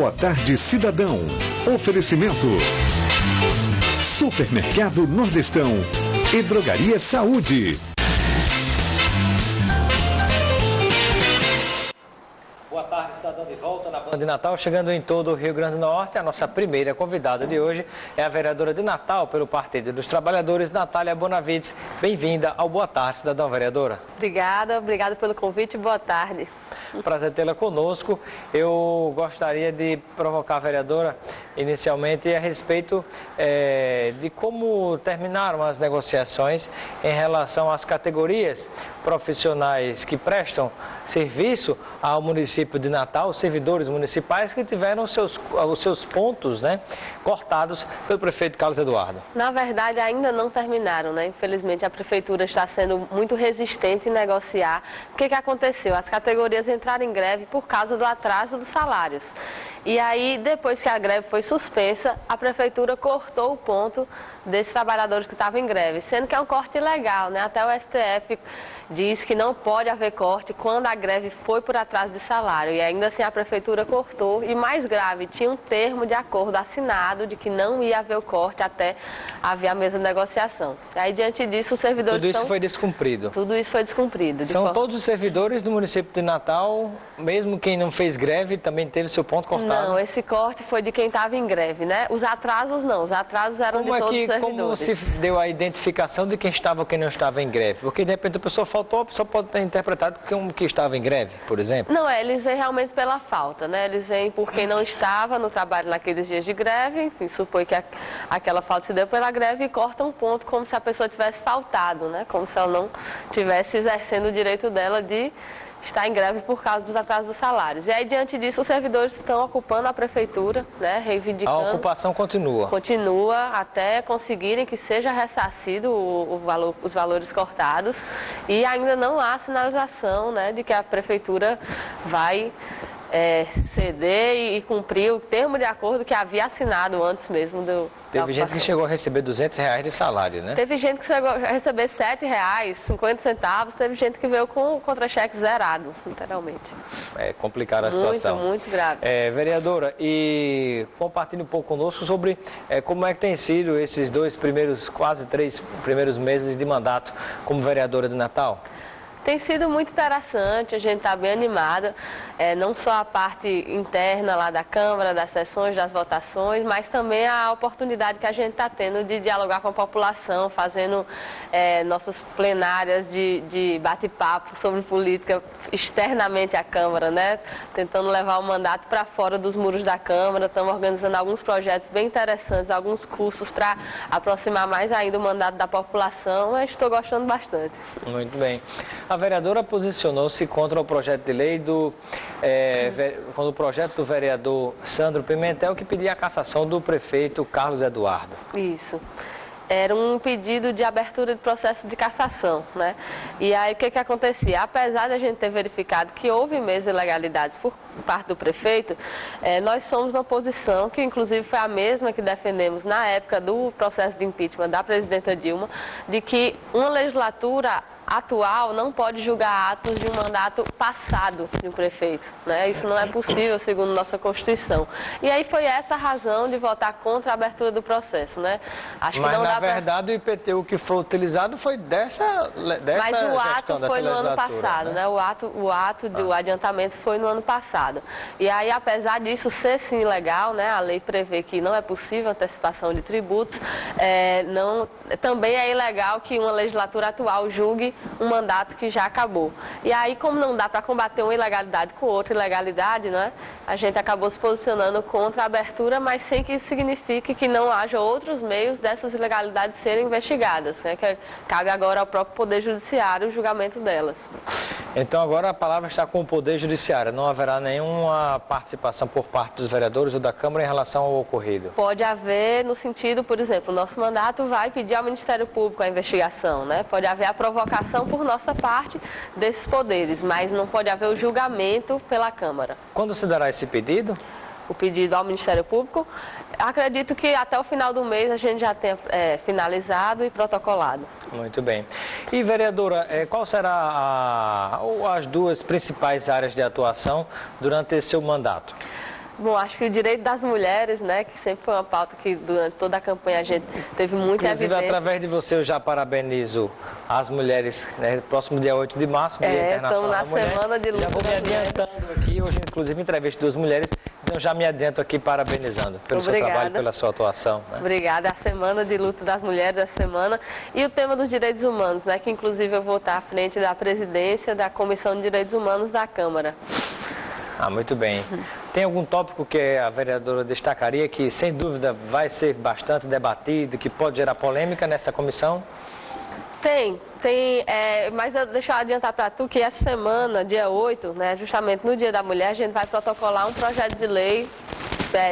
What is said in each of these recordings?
Boa Tarde, Cidadão. Oferecimento: Supermercado Nordestão e Drogaria Saúde. Boa tarde, cidadão, de volta na Band de Natal, chegando em todo o Rio Grande do Norte. A nossa primeira convidada de hoje é a vereadora de Natal pelo Partido dos Trabalhadores, Natália Bonavides. Bem-vinda ao Boa Tarde, cidadão vereadora. Obrigada pelo convite, boa tarde. Prazer tê-la conosco. Eu gostaria de provocar a vereadora inicialmente a respeito de como terminaram as negociações em relação às categorias profissionais que prestam serviço ao município de Natal, servidores municipais que tiveram os seus pontos, né, cortados pelo prefeito Carlos Eduardo. Na verdade, ainda não terminaram, né? Infelizmente, a prefeitura está sendo muito resistente em negociar. O que aconteceu? As categorias entraram em greve por causa do atraso dos salários. E aí, depois que a greve foi suspensa, a prefeitura cortou o ponto desses trabalhadores que estavam em greve, sendo que é um corte ilegal, né? Até o STF diz que não pode haver corte quando a greve foi por atraso de salário. E ainda assim a prefeitura cortou. E mais grave, tinha um termo de acordo assinado de que não ia haver o corte até haver a mesma negociação. E aí, diante disso, os servidores Tudo isso foi descumprido? Tudo isso foi descumprido. São todos os servidores do município de Natal, mesmo quem não fez greve, também teve seu ponto cortado? Não, esse corte foi de quem estava em greve, né? Os atrasos não, os atrasos eram de todos os servidores. Como se deu a identificação de quem estava ou quem não estava em greve? Porque de repente a pessoa faltou, a pessoa pode ter interpretado que estava em greve, por exemplo? Não, eles vêm realmente pela falta, né? Eles vêm por quem não estava no trabalho naqueles dias de greve, enfim, supõe que aquela falta se deu pela greve e corta um ponto como se a pessoa tivesse faltado, né? Como se ela não estivesse exercendo o direito dela de está em greve por causa dos atrasos dos salários. E aí, diante disso, os servidores estão ocupando a prefeitura, né, reivindicando. A ocupação continua? Continua até conseguirem que seja ressarcido os valores cortados. E ainda não há sinalização, né, de que a prefeitura vai ceder e cumprir o termo de acordo que havia assinado antes mesmo do... Teve gente que chegou a receber R$200 de salário, né? Teve gente que chegou a receber R$7,50, teve gente que veio com o contra-cheque zerado, literalmente. É complicada a situação. Muito grave. Vereadora, e compartilhe um pouco conosco sobre como é que tem sido esses quase 3 primeiros meses de mandato como vereadora de Natal. Tem sido muito interessante, a gente está bem animada, não só a parte interna lá da Câmara, das sessões, das votações, mas também a oportunidade que a gente está tendo de dialogar com a população, fazendo nossas plenárias de bate-papo sobre política externamente à Câmara, né? Tentando levar o mandato para fora dos muros da Câmara, estamos organizando alguns projetos bem interessantes, alguns cursos para aproximar mais ainda o mandato da população, mas estou gostando bastante. Muito bem. A vereadora posicionou-se contra o projeto de lei quando o projeto do vereador Sandro Pimentel, que pedia a cassação do prefeito Carlos Eduardo. Isso. Era um pedido de abertura de processo de cassação, né? E aí o que acontecia? Apesar de a gente ter verificado que houve mesmo ilegalidades por parte do prefeito, nós somos uma posição que inclusive foi a mesma que defendemos na época do processo de impeachment da presidenta Dilma, de que uma legislatura atual não pode julgar atos de um mandato passado de um prefeito, né? Isso não é possível segundo nossa Constituição. E aí foi essa a razão de votar contra a abertura do processo, né? Acho Mas que não na verdade o IPTU que foi utilizado foi dessa Mas o ato foi no ano passado, né? O ato do adiantamento foi no ano passado. E aí, apesar disso ser sim legal, né? A lei prevê que não é possível antecipação de tributos, também é ilegal que uma legislatura atual julgue um mandato que já acabou. E aí, como não dá para combater uma ilegalidade com outra ilegalidade, né? A gente acabou se posicionando contra a abertura, mas sem que isso signifique que não haja outros meios dessas ilegalidades serem investigadas, né? Que cabe agora ao próprio Poder Judiciário o julgamento delas. Então agora a palavra está com o Poder Judiciário. Não haverá nenhuma participação por parte dos vereadores ou da Câmara em relação ao ocorrido? Pode haver no sentido, por exemplo, o nosso mandato vai pedir ao Ministério Público a investigação, né? Pode haver a provocação por nossa parte desses poderes, mas não pode haver o julgamento pela Câmara. Quando se dará esse pedido? O pedido ao Ministério Público, acredito que até o final do mês a gente já tenha finalizado e protocolado. Muito bem. E, vereadora, qual será as duas principais áreas de atuação durante esse seu mandato? Bom, acho que o direito das mulheres, né, que sempre foi uma pauta que durante toda a campanha a gente teve muita evidência. Inclusive, através de você, eu já parabenizo as mulheres, né, próximo dia 8 de março, Dia Internacional da Mulher. Semana de luta. Já vou me adiantando aqui, hoje inclusive entrevista duas mulheres, então já me adianto aqui parabenizando pelo seu trabalho, pela sua atuação. Né? Obrigada, é a Semana de Luta das Mulheres, essa semana. E o tema dos direitos humanos, né, que inclusive eu vou estar à frente da presidência da Comissão de Direitos Humanos da Câmara. Muito bem. Tem algum tópico que a vereadora destacaria que, sem dúvida, vai ser bastante debatido, que pode gerar polêmica nessa comissão? Tem, mas deixa eu adiantar para tu que essa semana, dia 8, né, justamente no Dia da Mulher, a gente vai protocolar um projeto de lei,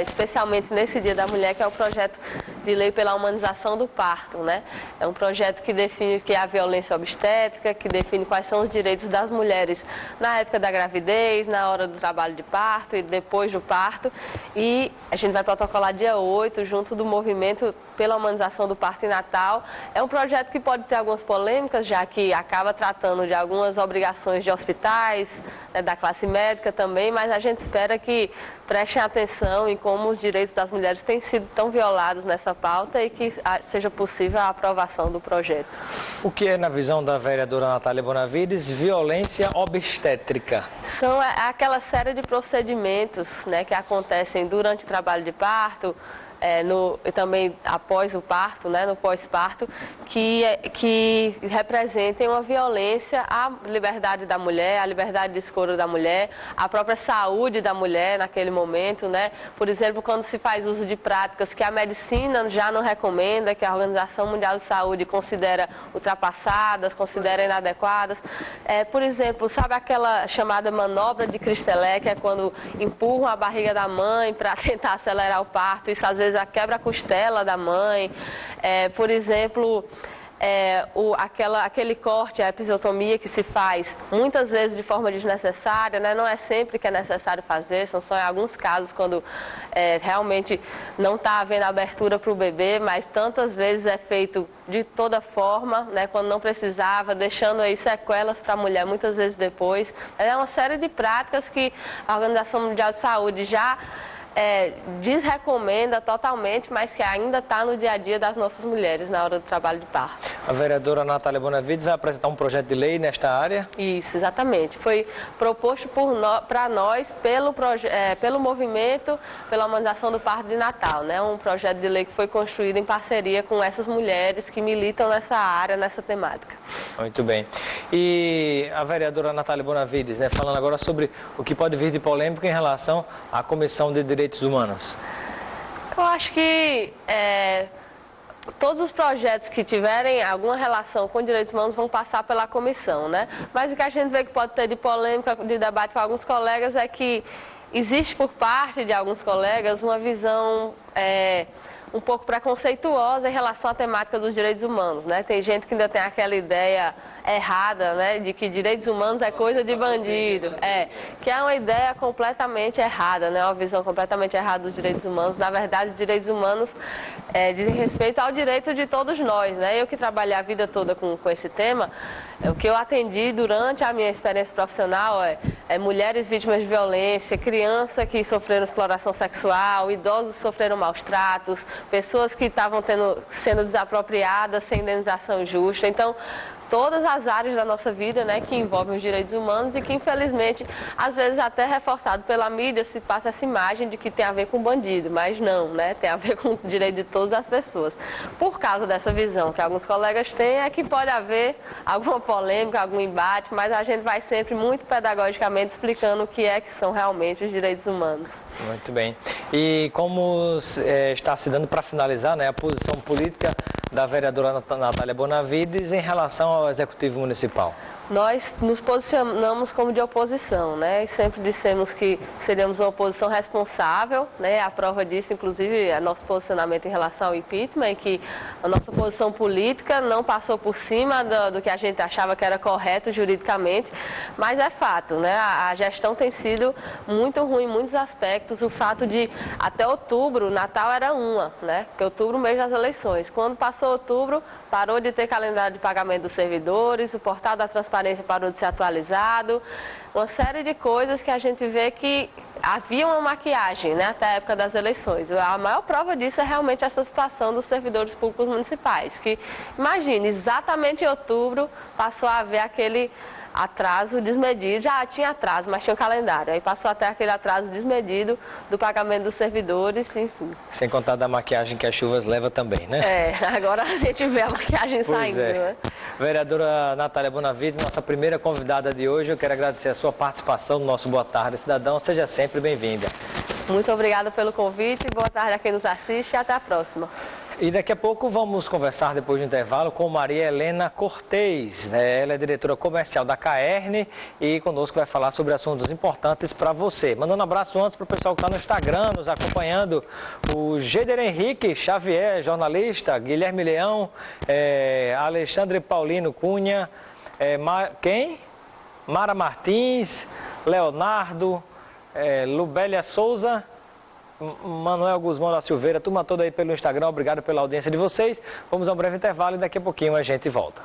especialmente nesse Dia da Mulher, que é o projeto de lei pela humanização do parto, né? É um projeto que define o que é a violência obstétrica, que define quais são os direitos das mulheres na época da gravidez, na hora do trabalho de parto e depois do parto. E a gente vai protocolar dia 8, junto do movimento pela humanização do parto e natal. É um projeto que pode ter algumas polêmicas, já que acaba tratando de algumas obrigações de hospitais, né, da classe médica também, mas a gente espera que prestem atenção em como os direitos das mulheres têm sido tão violados nessa pauta e que seja possível a aprovação do projeto. O que é, na visão da vereadora Natália Bonavides, violência obstétrica? São aquela série de procedimentos, né, que acontecem durante o trabalho de parto, e também após o parto, né, no pós-parto, que representem uma violência à liberdade da mulher, à liberdade de escolha da mulher, à própria saúde da mulher naquele momento, né? Por exemplo, quando se faz uso de práticas que a medicina já não recomenda, que a Organização Mundial de Saúde considera ultrapassadas, considera inadequadas. Por exemplo, sabe aquela chamada manobra de Cristelé, que é quando empurram a barriga da mãe para tentar acelerar o parto, isso às vezes quebra a costela da mãe. Por exemplo, aquele corte, a episiotomia que se faz muitas vezes de forma desnecessária, né? Não é sempre que é necessário fazer, são só em alguns casos quando realmente não está havendo abertura para o bebê, mas tantas vezes é feito de toda forma, né? Quando não precisava, deixando aí sequelas para a mulher muitas vezes depois. É uma série de práticas que a Organização Mundial de Saúde já desrecomenda totalmente, mas que ainda está no dia a dia das nossas mulheres na hora do trabalho de parto. A vereadora Natália Bonavides vai apresentar um projeto de lei nesta área? Isso, exatamente. Foi proposto para nós pelo movimento pela humanização do parto de Natal, né? Um projeto de lei que foi construído em parceria com essas mulheres que militam nessa área, nessa temática. Muito bem. E a vereadora Natália Bonavides, né, falando agora sobre o que pode vir de polêmica em relação à Comissão de Direitos Humanos. Eu acho que todos os projetos que tiverem alguma relação com direitos humanos vão passar pela comissão, né? Mas o que a gente vê que pode ter de polêmica, de debate com alguns colegas é que existe por parte de alguns colegas uma visão um pouco preconceituosa em relação à temática dos direitos humanos, né? Tem gente que ainda tem aquela ideia errada, né, de que direitos humanos é coisa de bandido, que é uma ideia completamente errada, né, uma visão completamente errada dos direitos humanos. Na verdade, os direitos humanos dizem respeito ao direito de todos nós, né? Eu que trabalhei a vida toda com esse tema, o que eu atendi durante a minha experiência profissional mulheres vítimas de violência, crianças que sofreram exploração sexual, idosos que sofreram maus tratos, pessoas que estavam sendo desapropriadas sem indenização justa. Então, todas as áreas da nossa vida, né, que envolvem os direitos humanos e que, infelizmente, às vezes até reforçado pela mídia, se passa essa imagem de que tem a ver com bandido, mas não, né, tem a ver com o direito de todas as pessoas. Por causa dessa visão que alguns colegas têm, é que pode haver alguma polêmica, algum embate, mas a gente vai sempre muito pedagogicamente explicando o que são realmente os direitos humanos. Muito bem. E como está se dando para finalizar, né, a posição política da vereadora Natália Bonavides em relação ao Executivo Municipal? Nós nos posicionamos como de oposição, né? E sempre dissemos que seríamos uma oposição responsável, né? A prova disso, inclusive, é nosso posicionamento em relação ao impeachment, e que a nossa posição política não passou por cima do que a gente achava que era correto juridicamente, mas é fato, né? A gestão tem sido muito ruim em muitos aspectos. O fato de, até outubro, Natal era né? Porque outubro, mês das eleições. Quando passou passou outubro, parou de ter calendário de pagamento dos servidores, o portal da transparência parou de ser atualizado, uma série de coisas que a gente vê que havia uma maquiagem, né, até a época das eleições. A maior prova disso é realmente essa situação dos servidores públicos municipais, que, imagine, exatamente em outubro passou a haver aquele atraso desmedido, já tinha atraso, mas tinha um calendário, aí passou até aquele atraso desmedido do pagamento dos servidores, enfim. Sem contar da maquiagem que as chuvas levam também, né? Agora a gente vê a maquiagem saindo, né? Vereadora Natália Bonavides, nossa primeira convidada de hoje, eu quero agradecer a sua participação no nosso Boa Tarde, Cidadão, seja sempre bem-vinda. Muito obrigada pelo convite, boa tarde a quem nos assiste e até a próxima. E daqui a pouco vamos conversar, depois do intervalo, com Maria Helena Cortez. Ela é diretora comercial da Caerne e conosco vai falar sobre assuntos importantes para você. Mandando um abraço antes para o pessoal que está no Instagram, nos acompanhando. O Geider Henrique Xavier, jornalista, Guilherme Leão, Alexandre Paulino Cunha, Mara Martins, Leonardo, Lubélia Souza, Manuel Guzmão da Silveira, turma toda aí pelo Instagram, obrigado pela audiência de vocês. Vamos a um breve intervalo e daqui a pouquinho a gente volta.